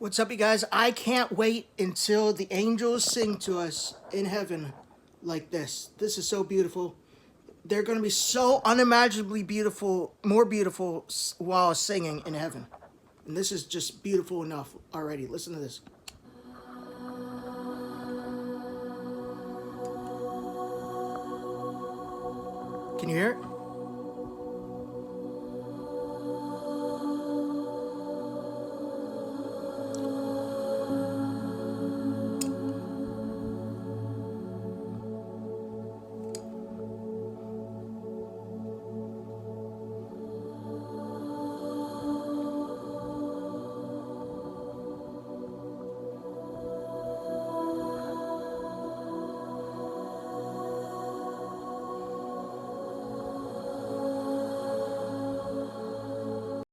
What's up, you guys? I can't wait until the angels sing to us in heaven like this. This is so beautiful. They're going to be so unimaginably beautiful, more beautiful while singing in heaven. And this is just beautiful enough already. Listen to this. Can you hear it?